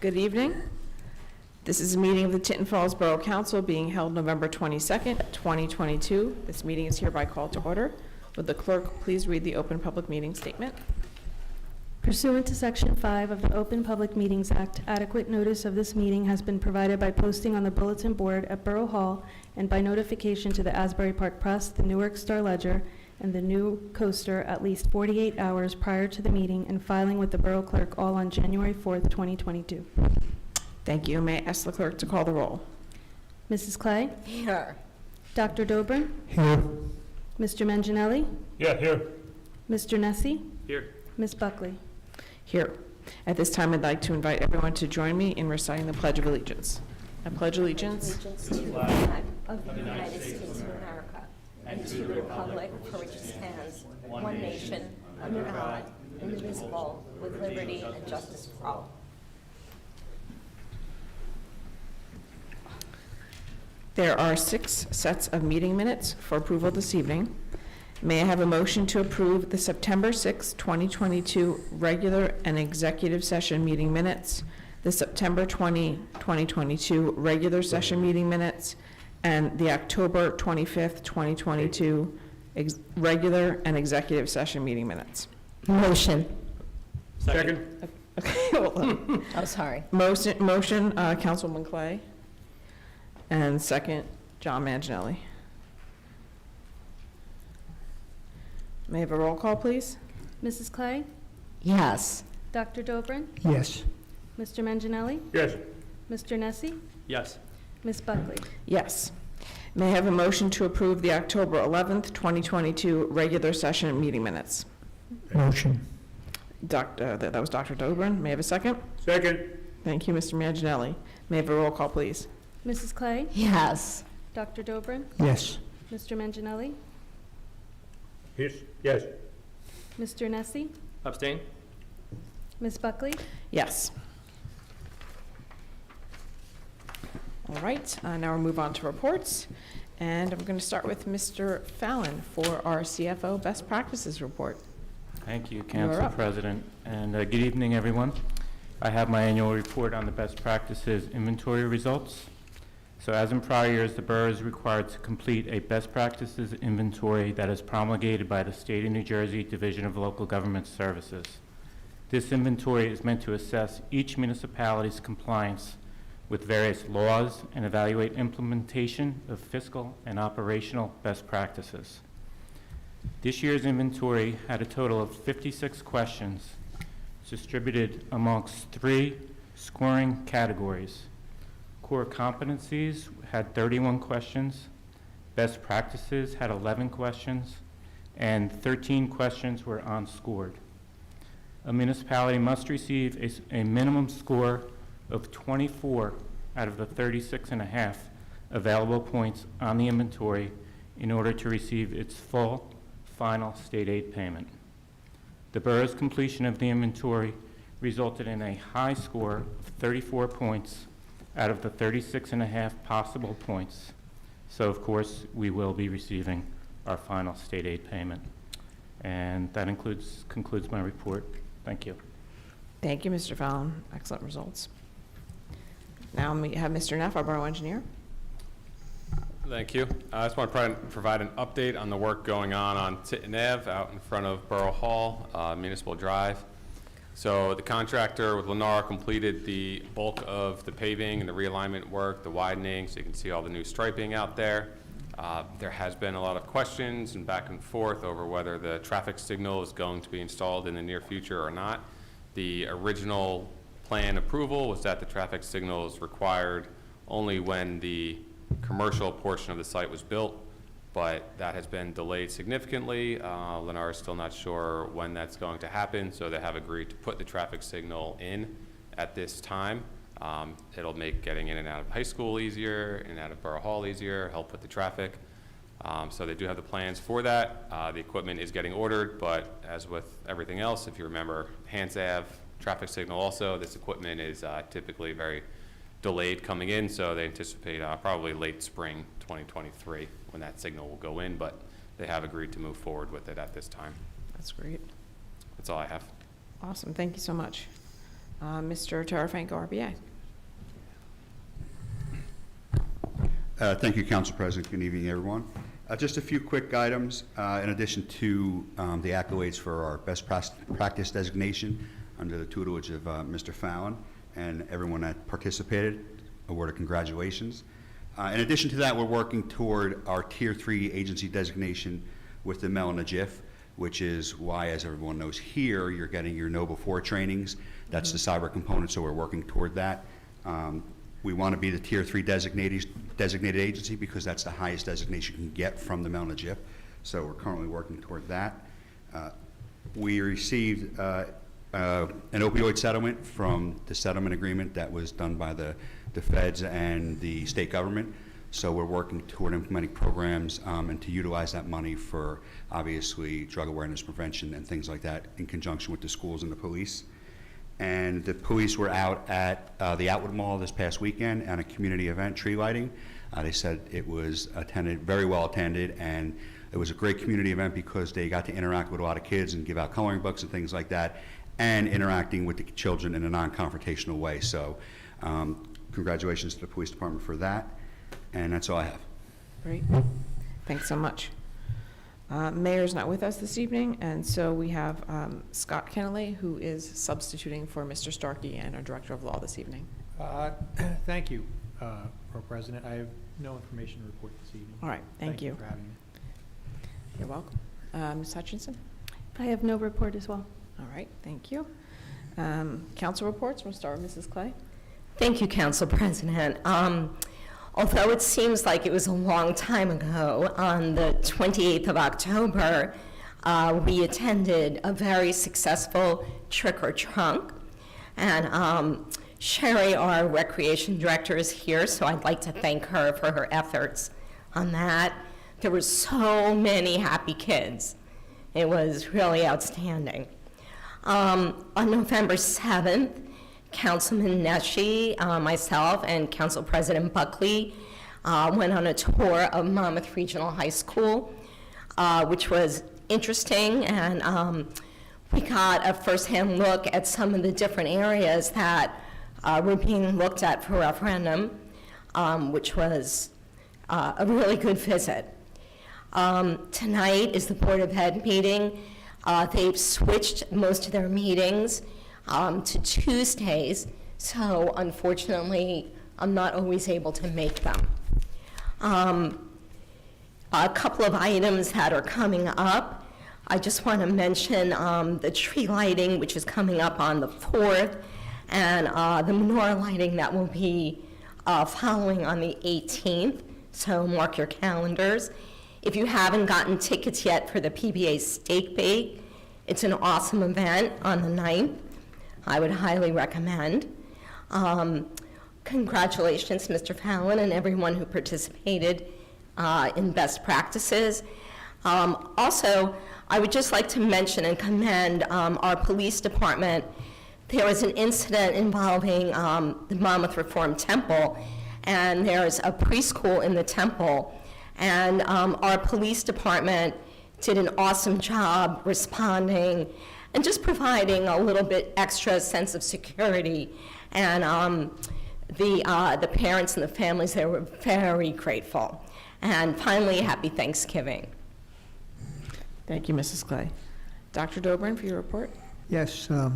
Good evening. This is a meeting of the Tinton Falls Borough Council being held November 22nd, 2022. This meeting is hereby called to order. Would the clerk please read the open public meeting statement? Pursuant to Section 5 of the Open Public Meetings Act, adequate notice of this meeting has been provided by posting on the bulletin board at Borough Hall and by notification to the Asbury Park Press, the Newark Star Ledger, and the New Coaster at least 48 hours prior to the meeting and filing with the Borough Clerk all on January 4th, 2022. Thank you. May I ask the clerk to call the roll? Mrs. Clay? Here. Dr. Dobrin? Here. Mr. Manginelli? Yeah, here. Mr. Nessie? Here. Ms. Buckley? Here. At this time, I'd like to invite everyone to join me in reciting the Pledge of Allegiance. I pledge allegiance To the flag of the United States of America and to the republic for which it stands, one nation, under God, indivisible, with liberty and justice for all. There are 6 sets of meeting minutes for approval this evening. May I have a motion to approve the September 6, 2022 regular and executive session meeting minutes, the September 20, 2022 regular session meeting minutes, and the October 25th, 2022 regular and executive session meeting minutes? Motion. Second. Okay, hold on. Oh, sorry. Motion, Councilwoman Clay, and second, John Manginelli. May I have a roll call, please? Mrs. Clay? Yes. Dr. Dobrin? Yes. Mr. Manginelli? Yes. Mr. Nessie? Yes. Ms. Buckley? Yes. May I have a motion to approve the October 11th, 2022 regular session meeting minutes? Motion. That was Dr. Dobrin. May I have a second? Second. Thank you, Mr. Manginelli. May I have a roll call, please? Mrs. Clay? Yes. Dr. Dobrin? Yes. Mr. Manginelli? Yes. Yes. Mr. Nessie? Abstain? Ms. Buckley? Yes. All right, now we'll move on to reports. And I'm going to start with Mr. Fallon for our CFO Best Practices Report. Thank you, You're Council up. President, and good evening, everyone. I have my annual report on the best practices inventory results. So as in prior years, the borough is required to complete a best practices inventory that is promulgated by the State of New Jersey Division of Local Government Services. This inventory is meant to assess each municipality's compliance with various laws and evaluate implementation of fiscal and operational best practices. This year's inventory had a total of 56 questions distributed amongst 3 scoring categories. Core competencies had 31 questions, best practices had 11 questions, and 13 questions were unscored. A municipality must receive a minimum score of 24 out of the 36.5 available points on the inventory in order to receive its full final state aid payment. The borough's completion of the inventory resulted in a high score of 34 points out of the 36.5 possible points. So of course, we will be receiving our final state aid payment. And that concludes my report. Thank you. Thank you, Mr. Fallon. Excellent results. Now we have Mr. Neff, our borough engineer. Thank you. I just want to provide an update on the work going on Tinton Ave out in front of Borough Hall, Municipal Drive. So the contractor with Lennar completed the bulk of the paving and the realignment work, the widening, so you can see all the new striping out there. There has been a lot of questions and back and forth over whether the traffic signal is going to be installed in the near future or not. The original plan approval was that the traffic signal is required only when the commercial portion of the site was built, but that has been delayed significantly. Lennar is still not sure when that's going to happen, so they have agreed to put the traffic signal in at this time. It'll make getting in and out of high school easier, in and out of Borough Hall easier, help with the traffic. So they do have the plans for that. The equipment is getting ordered, but as with everything else, if you remember Hans Ave traffic signal also, this equipment is typically very delayed coming in, so they anticipate probably late spring 2023 when that signal will go in, but they have agreed to move forward with it at this time. That's great. That's all I have. Awesome. Thank you so much. Mr. Tarafanko, RBA. Thank you, Council President. Good evening, everyone. Just a few quick items. In addition to the accolades for our best practice designation under the tutelage of Mr. Fallon and everyone that participated, a word of congratulations. In addition to that, we're working toward our Tier 3 agency designation with the Mel and the JIF, which is why, as everyone knows here, you're getting your Know Before trainings. That's the cyber component, so we're working toward that. We want to be the Tier 3 designated agency because that's the highest designation you can get from the Mel and the JIF, so we're currently working toward that. We received an opioid settlement from the settlement agreement that was done by the feds and the state government. So we're working toward implementing programs and to utilize that money for, obviously, drug awareness prevention and things like that in conjunction with the schools and the police. And the police were out at the Outwood Mall this past weekend on a community event, tree lighting. They said it was attended, very well attended, and it was a great community event because they got to interact with a lot of kids and give out coloring books and things like that, and interacting with the children in a non-confrontational way. So congratulations to the police department for that, and that's all I have. Great. Thanks so much. Mayor's not with us this evening, and so we have Scott Kennelly, who is substituting for Mr. Starkey and our Director of Law this evening. Thank you, Pro President. I have no information to report this evening. All right, thank you. for having me. You're welcome. Ms. Hutchinson? I have no report as well. All right, thank you. Council reports, we'll start with Mrs. Clay. Thank you, Council President. Although it seems like it was a long time ago, on the 28th of October, we attended a very successful trick or trunk. And Sherry, our recreation director, is here, so I'd like to thank her for her efforts on that. There were so many happy kids. It was really outstanding. On November 7th, Councilman Nesci, myself, and Council President Buckley went on a tour of Monmouth Regional High School, which was interesting, and we got a firsthand look at some of the different areas that were being looked at for referendum, which was a really good visit. Tonight is the Board of Ed meeting. They've switched most of their meetings to Tuesdays, so unfortunately, I'm not always able to make them. A couple of items that are coming up. I just want to mention the tree lighting, which is coming up on the 4th, and the menorah lighting that will be following on the 18th, so mark your calendars. If you haven't gotten tickets yet for the PBA Steak Bake, it's an awesome event on the 9th. I would highly recommend. Congratulations, Mr. Fallon, and everyone who participated in best practices. Also, I would just like to mention and commend our police department. There was an incident involving the Monmouth Reformed Temple, and there's a preschool in the temple, and our police department did an awesome job responding and just providing a little bit extra sense of security. And the parents and the families there were very grateful. And finally, happy Thanksgiving. Thank you, Mrs. Clay. Dr. Dobrin, for your report. Yes, the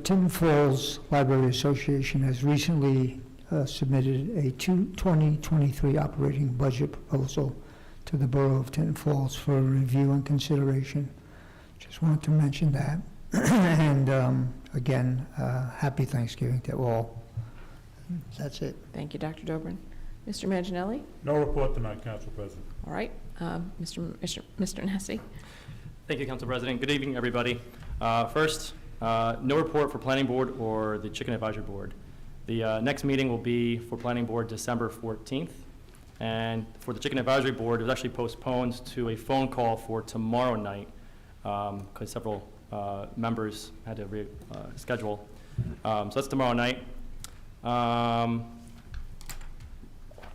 Tinton Falls Library Association has recently submitted a 2023 operating budget proposal to the Borough of Tinton Falls for review and consideration. Just wanted to mention that. And again, happy Thanksgiving to all. That's it. Thank you, Dr. Dobrin. Mr. Manginelli? No report tonight, Council President. All right. Mr. Nesci? Thank you, Council President. Good evening, everybody. First, no report for Planning Board or the Chicken Advisory Board. The next meeting will be for Planning Board December 14th. And for the Chicken Advisory Board, it was actually postponed to a phone call for tomorrow night because several members had to reschedule. So that's tomorrow night.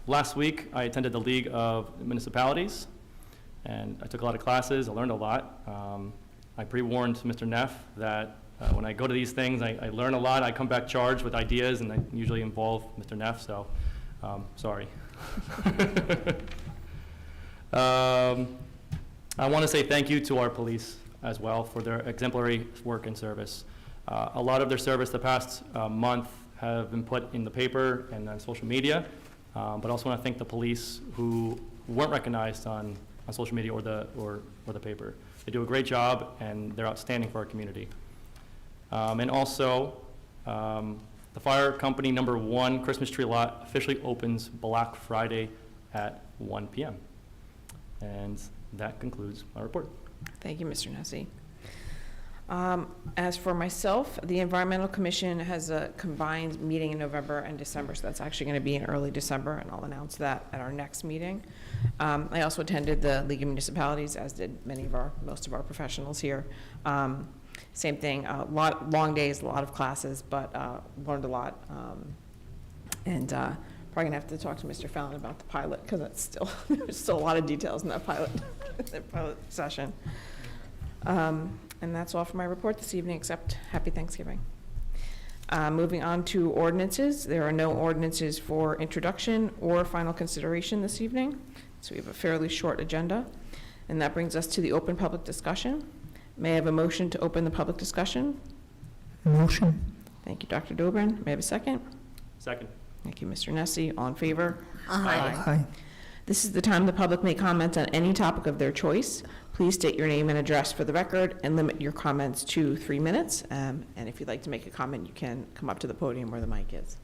Last week, I attended the League of Municipalities, and I took a lot of classes. I learned a lot. I pre-warned Mr. Neff that when I go to these things, I learn a lot. I come back charged with ideas, and I usually involve Mr. Neff, so sorry. I want to say thank you to our police as well for their exemplary work and service. A lot of their service the past month have been put in the paper and on social media, but I also want to thank the police who weren't recognized on social media or the paper. They do a great job, and they're outstanding for our community. And also, the fire company number 1 Christmas tree lot officially opens Black Friday at 1 p.m. And that concludes my report. Thank you, Mr. Nessie. As for myself, the Environmental Commission has a combined meeting in November and December, so that's actually going to be in early December, and I'll announce that at our next meeting. I also attended the League of Municipalities, as did most of our professionals here. Same thing, long days, a lot of classes, but learned a lot. And probably gonna have to talk to Mr. Fallon about the pilot, because there's still a lot of details in that pilot, that pilot session. And that's all for my report this evening, except Happy Thanksgiving. Moving on to ordinances, there are no ordinances for introduction or final consideration this evening, so we have a fairly short agenda. And that brings us to the open public discussion. May I have a motion to open the public discussion? Motion. Thank you, Dr. Dobrin. May I have a second? Second. Thank you, Mr. Nessie. All in favor? Aye. This is the time the public may comment on any topic of their choice. Please state your name and address for the record and limit your comments to 3 minutes. And if you'd like to make a comment, you can come up to the podium where the mic is.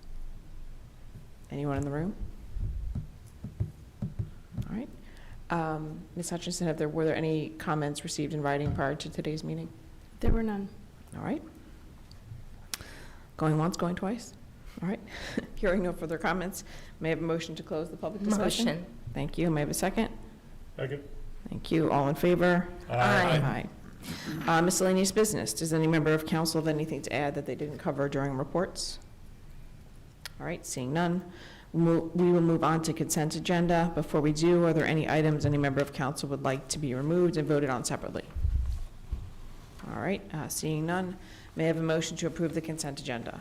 Anyone in the room? All right. Ms. Hutchinson, were there any comments received in writing prior to today's meeting? There were none. All right. Going once, going twice? All right. Hearing no further comments, may I have a motion to close the public discussion? Motion. Thank you. May I have a second? Second. Thank you. All in favor? Aye. Aye. Miscellaneous business. Does any member of council have anything to add that they didn't cover during reports? All right, seeing none, we will move on to consent agenda. Before we do, are there any items any member of council would like to be removed and voted on separately? All right, seeing none, may I have a motion to approve the consent agenda?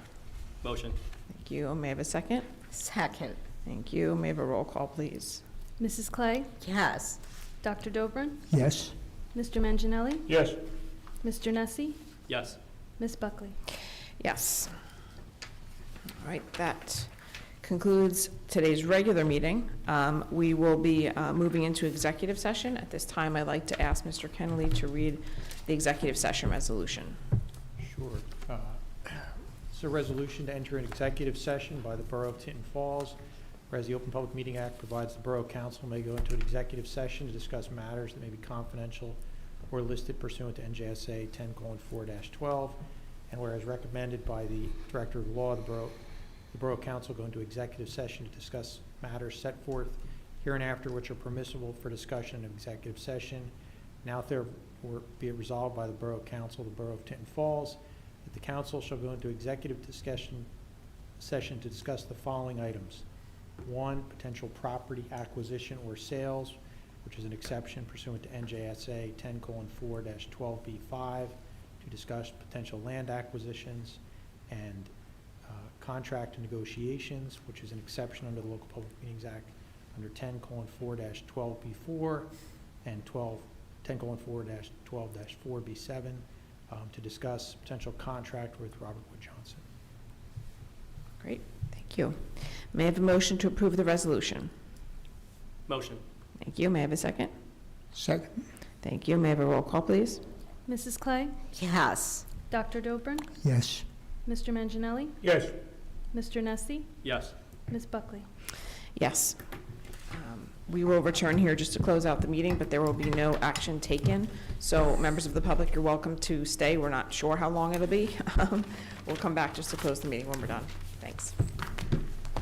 Motion. Thank you. May I have a second? Second. Thank you. May I have a roll call, please? Mrs. Clay? Yes. Dr. Dobrin? Yes. Mr. Manginelli? Yes. Mr. Nessie? Yes. Ms. Buckley? Yes. All right, that concludes today's regular meeting. We will be moving into executive session. At this time, I'd like to ask Mr. Kennelly to read the executive session resolution. Sure. It's a resolution to enter an executive session by the Borough of Tinton Falls, whereas the Open Public Meeting Act provides the Borough Council may go into an executive session to discuss matters that may be confidential or listed pursuant to NJSA 10:4-12, and whereas recommended by the Director of Law, the Borough Council go into executive session to discuss matters set forth hereinafter which are permissible for discussion in executive session. Now therefore be it resolved by the Borough Council, the Borough of Tinton Falls, that the council shall go into executive discussion session to discuss the following items. 1, potential property acquisition or sales, which is an exception pursuant to NJSA 10:4-12B5, to discuss potential land acquisitions, and contract negotiations, which is an exception under the Local Public Meetings Act under 10:4-12B4 and 10:4-12-4B7, to discuss potential contract with Robert Wood Johnson. Great, thank you. May I have a motion to approve the resolution? Motion. Thank you. May I have a second? Second. Thank you. May I have a roll call, please? Mrs. Clay? Yes. Dr. Dobrin? Yes. Mr. Manginelli? Yes. Mr. Nessie? Yes. Ms. Buckley? Yes. We will return here just to close out the meeting, but there will be no action taken. So members of the public, you're welcome to stay. We're not sure how long it'll be. We'll come back just to close the meeting when we're done. Thanks.